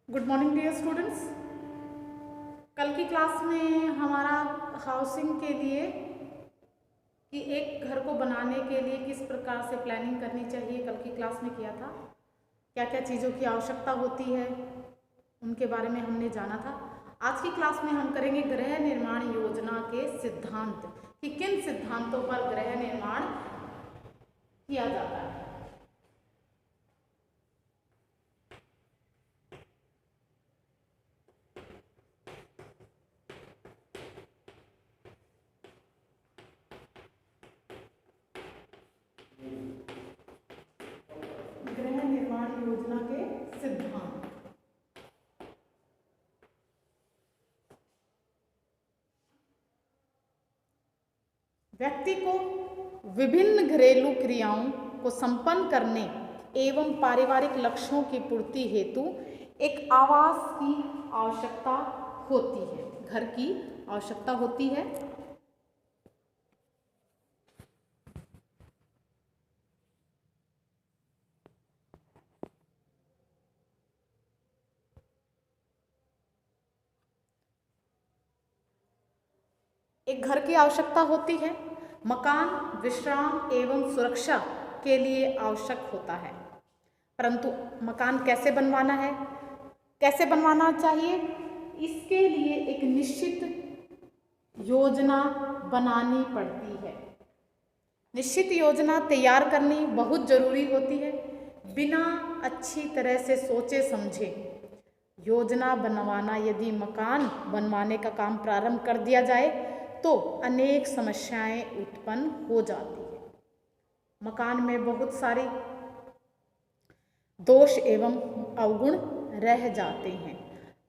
Good morning dear students. कल की class में हमारा हाउसिंग के लिए कि एक घर को बनाने के लिए किस प्रकार से प्लानिंग करनी चाहिए कल की क्लास में किया था। क्या क्या चीज़ों की आवश्यकता होती है उनके बारे में हमने जाना था। आज की क्लास में हम करेंगे गृह निर्माण योजना के सिद्धांत कि किन सिद्धांतों पर गृह निर्माण किया जाता है। गृह निर्माण योजना के सिद्धांत। व्यक्ति को विभिन्न घरेलू क्रियाओं को संपन्न करने एवं पारिवारिक लक्ष्यों की पूर्ति हेतु एक आवास की आवश्यकता होती है, घर की आवश्यकता होती है। एक घर की आवश्यकता होती है। मकान विश्राम एवं सुरक्षा के लिए आवश्यक होता है, परंतु मकान कैसे बनवाना है, कैसे बनवाना चाहिए, इसके लिए एक निश्चित योजना बनानी पड़ती है। निश्चित योजना तैयार करनी बहुत जरूरी होती है। बिना अच्छी तरह से सोचे समझे योजना बनवाना, यदि मकान बनवाने का काम प्रारंभ कर दिया जाए तो अनेक समस्याएं उत्पन्न हो जाती है। मकान में बहुत सारे दोष एवं अवगुण रह जाते हैं,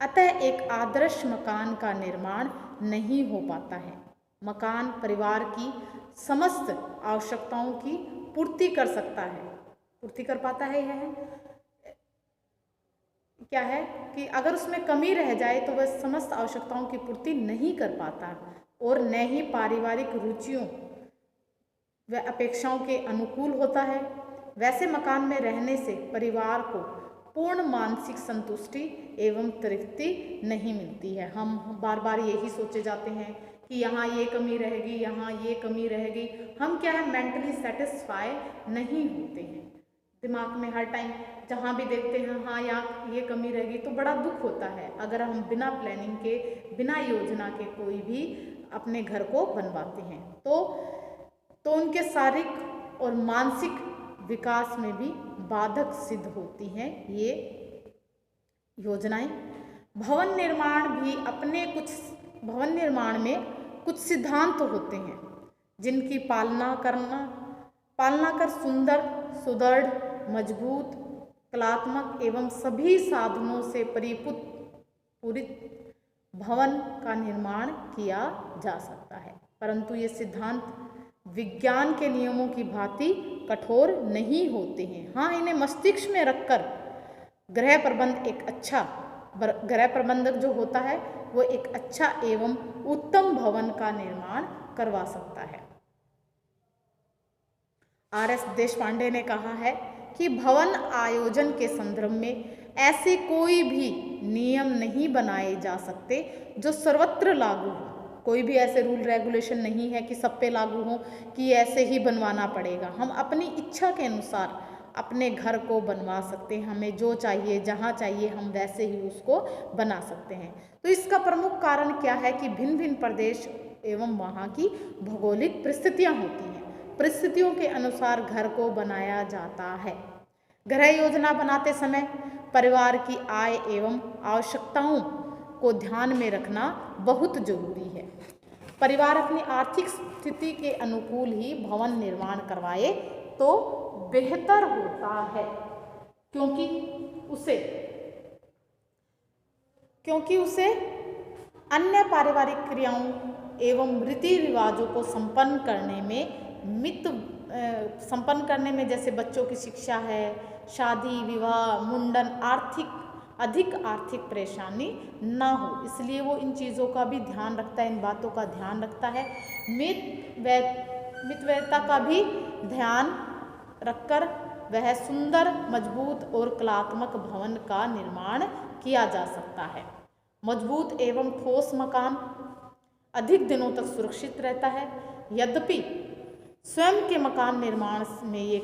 अतः एक आदर्श मकान का निर्माण नहीं हो पाता है। मकान परिवार की समस्त आवश्यकताओं की पूर्ति कर सकता है, पूर्ति कर पाता है। यह क्या है कि अगर उसमें कमी रह जाए तो वह समस्त आवश्यकताओं की पूर्ति नहीं कर पाता और न ही पारिवारिक रुचियों व अपेक्षाओं के अनुकूल होता है। वैसे मकान में रहने से परिवार को पूर्ण मानसिक संतुष्टि एवं तृप्ति नहीं मिलती है। हम बार बार यही सोचे जाते हैं कि यहाँ ये कमी रहेगी, यहाँ ये कमी रहेगी। हम क्या है, मेंटली सेटिस्फाई नहीं होते हैं। दिमाग में हर टाइम जहाँ भी देखते हैं हाँ यहाँ ये कमी रहेगी तो बड़ा दुख होता है अगर हम बिना प्लानिंग के, बिना योजना के कोई भी अपने घर को बनवाते हैं तो उनके शारीरिक और मानसिक विकास में भी बाधक सिद्ध होती हैं ये योजनाएं। भवन निर्माण में कुछ सिद्धांत होते हैं जिनकी पालना कर सुंदर, सुदृढ़, मजबूत, कलात्मक एवं सभी साधनों से पूरित भवन का निर्माण किया जा सकता है। परंतु ये सिद्धांत विज्ञान के नियमों की भांति कठोर नहीं होते हैं। हाँ, इन्हें मस्तिष्क में रखकर गृह प्रबंधक जो होता है वो एक अच्छा एवं उत्तम भवन का निर्माण करवा सकता है। R.S. देशपांडे ने कहा है कि भवन आयोजन के संदर्भ में ऐसे कोई भी नियम नहीं बनाए जा सकते जो सर्वत्र लागू हो। कोई भी ऐसे रूल रेगुलेशन नहीं है कि सब पे लागू हो कि ऐसे ही बनवाना पड़ेगा। हम अपनी इच्छा के अनुसार अपने घर को बनवा सकते हैं। हमें जो चाहिए, जहाँ चाहिए, हम वैसे ही उसको बना सकते हैं। तो इसका प्रमुख कारण क्या है कि भिन्न भिन्न प्रदेश एवं वहाँ की भौगोलिक परिस्थितियाँ होती हैं। परिस्थितियों के अनुसार घर को बनाया जाता है। गृह योजना बनाते समय परिवार की आय एवं आवश्यकताओं को ध्यान में रखना बहुत जरूरी है। परिवार अपनी आर्थिक स्थिति के अनुकूल ही भवन निर्माण करवाए तो बेहतर होता है, क्योंकि उसे अन्य पारिवारिक क्रियाओं एवं रीति रिवाजों को संपन्न करने में जैसे बच्चों की शिक्षा है, शादी विवाह, मुंडन, अधिक आर्थिक परेशानी ना हो, इसलिए वो इन चीज़ों का भी ध्यान रखता है, इन बातों का ध्यान रखता है। मितव्ययिता का भी ध्यान रखकर वह सुंदर, मजबूत और कलात्मक भवन का निर्माण किया जा सकता है। मजबूत एवं ठोस मकान अधिक दिनों तक सुरक्षित रहता है। यद्यपि स्वयं के मकान निर्माण में ये